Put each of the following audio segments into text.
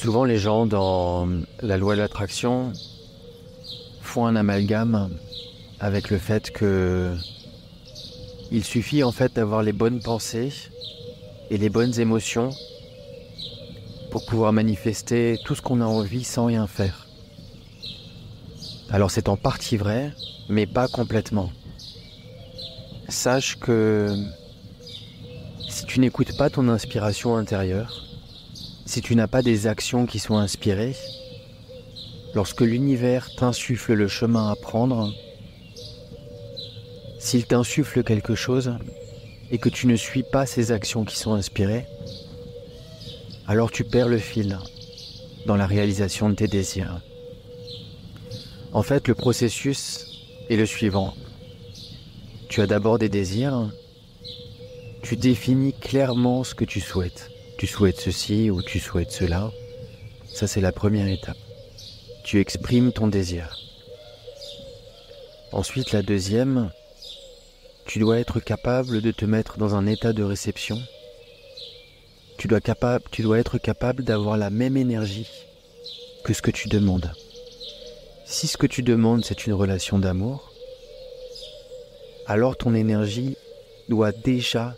Souvent, les gens, dans la loi de l'attraction, font un amalgame avec le fait que il suffit en fait d'avoir les bonnes pensées et les bonnes émotions pour pouvoir manifester tout ce qu'on a envie sans rien faire. Alors c'est en partie vrai, mais pas complètement. Sache que si tu n'écoutes pas ton inspiration intérieure, si tu n'as pas des actions qui sont inspirées, lorsque l'univers t'insuffle le chemin à prendre, s'il t'insuffle quelque chose et que tu ne suis pas ces actions qui sont inspirées, alors tu perds le fil dans la réalisation de tes désirs. En fait, le processus est le suivant. Tu as d'abord des désirs, tu définis clairement ce que tu souhaites. Tu souhaites ceci ou tu souhaites cela. Ça, c'est la première étape. Tu exprimes ton désir. Ensuite, la deuxième, tu dois être capable de te mettre dans un état de réception. Tu dois être capable d'avoir la même énergie que ce que tu demandes. Si ce que tu demandes, c'est une relation d'amour, alors ton énergie doit déjà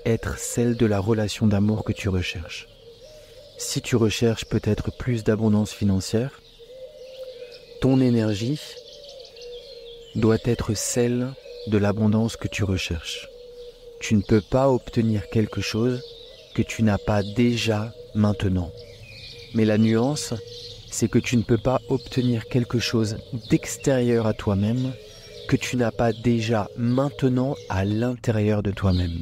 être celle de la relation d'amour que tu recherches. Si tu recherches peut-être plus d'abondance financière, ton énergie doit être celle de l'abondance que tu recherches. Tu ne peux pas obtenir quelque chose que tu n'as pas déjà maintenant. Mais la nuance, c'est que tu ne peux pas obtenir quelque chose d'extérieur à toi-même que tu n'as pas déjà maintenant à l'intérieur de toi-même.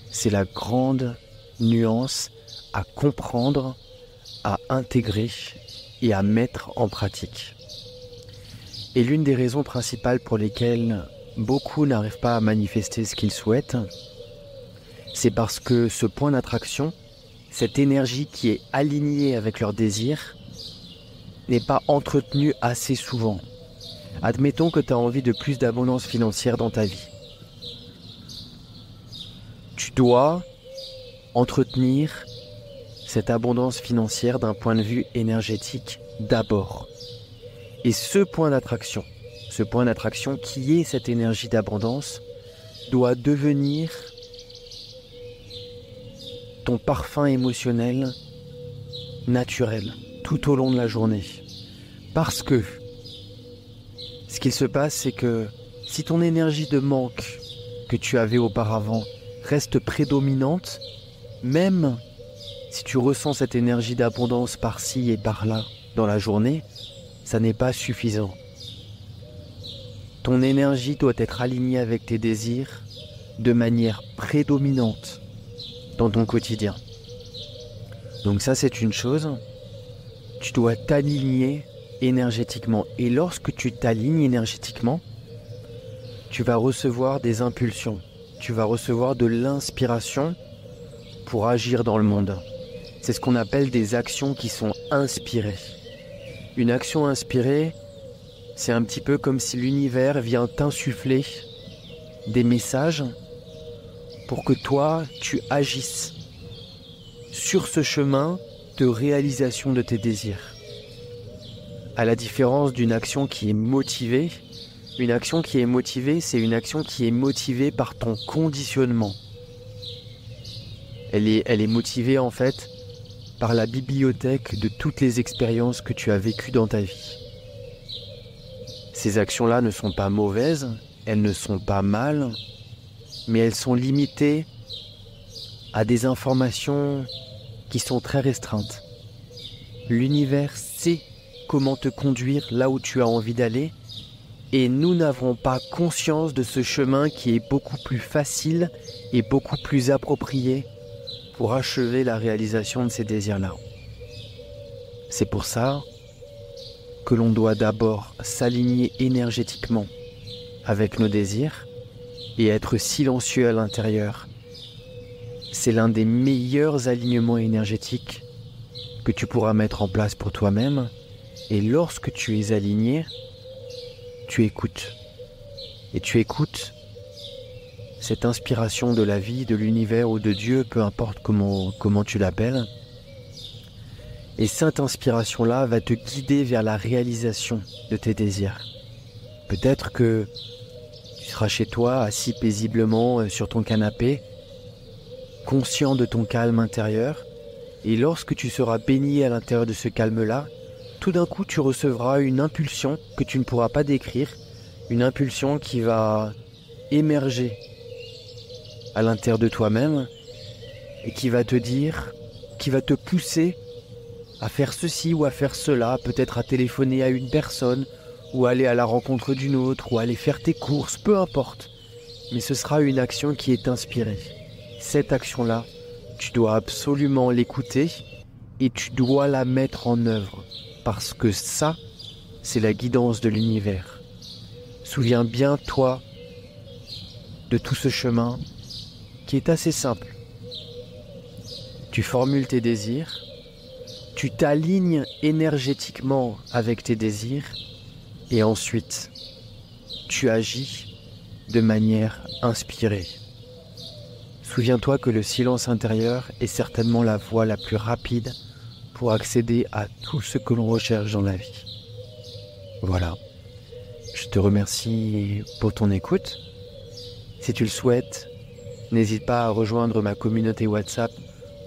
C'est la grande nuance à comprendre, à intégrer et à mettre en pratique. Et l'une des raisons principales pour lesquelles beaucoup n'arrivent pas à manifester ce qu'ils souhaitent, c'est parce que ce point d'attraction, cette énergie qui est alignée avec leurs désirs, n'est pas entretenue assez souvent. Admettons que tu as envie de plus d'abondance financière dans ta vie. Tu dois entretenir cette abondance financière d'un point de vue énergétique d'abord. Et ce point d'attraction qui est cette énergie d'abondance, doit devenir ton parfum émotionnel naturel tout au long de la journée. Parce que ce qu'il se passe, c'est que si ton énergie de manque que tu avais auparavant reste prédominante, même si tu ressens cette énergie d'abondance par-ci et par-là dans la journée, ça n'est pas suffisant. Ton énergie doit être alignée avec tes désirs de manière prédominante dans ton quotidien. Donc ça, c'est une chose. Tu dois t'aligner énergétiquement. Et lorsque tu t'alignes énergétiquement, tu vas recevoir des impulsions. Tu vas recevoir de l'inspiration pour agir dans le monde. C'est ce qu'on appelle des actions qui sont inspirées. Une action inspirée, c'est un petit peu comme si l'univers vient t'insuffler des messages pour que toi, tu agisses sur ce chemin de réalisation de tes désirs. À la différence d'une action qui est motivée, une action qui est motivée, c'est une action qui est motivée par ton conditionnement. Elle est motivée en fait par la bibliothèque de toutes les expériences que tu as vécues dans ta vie. Ces actions-là ne sont pas mauvaises, elles ne sont pas mal, mais elles sont limitées à des informations qui sont très restreintes. L'univers sait comment te conduire là où tu as envie d'aller, et nous n'avons pas conscience de ce chemin qui est beaucoup plus facile et beaucoup plus approprié pour achever la réalisation de ces désirs-là. C'est pour ça que l'on doit d'abord s'aligner énergétiquement avec nos désirs et être silencieux à l'intérieur. C'est l'un des meilleurs alignements énergétiques que tu pourras mettre en place pour toi-même. Et lorsque tu es aligné, tu écoutes. Et tu écoutes cette inspiration de la vie, de l'univers ou de Dieu, peu importe comment tu l'appelles. Et cette inspiration-là va te guider vers la réalisation de tes désirs. Peut-être que tu seras chez toi, assis paisiblement sur ton canapé, conscient de ton calme intérieur, et lorsque tu seras baigné à l'intérieur de ce calme-là, tout d'un coup tu recevras une impulsion que tu ne pourras pas décrire, une impulsion qui va émerger à l'intérieur de toi-même et qui va te dire, qui va te pousser à faire ceci ou à faire cela, peut-être à téléphoner à une personne ou aller à la rencontre d'une autre ou aller faire tes courses, peu importe. Mais ce sera une action qui est inspirée. Cette action-là, tu dois absolument l'écouter et tu dois la mettre en œuvre parce que ça, c'est la guidance de l'univers. Souviens bien, toi, de tout ce chemin qui est assez simple. Tu formules tes désirs, tu t'alignes énergétiquement avec tes désirs et ensuite, tu agis de manière inspirée. Souviens-toi que le silence intérieur est certainement la voie la plus rapide pour accéder à tout ce que l'on recherche dans la vie. Voilà. Je te remercie pour ton écoute. Si tu le souhaites, n'hésite pas à rejoindre ma communauté WhatsApp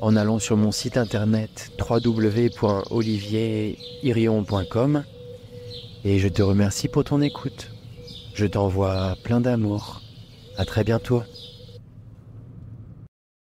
en allant sur mon site internet www.olivieririon.com et je te remercie pour ton écoute. Je t'envoie plein d'amour. À très bientôt.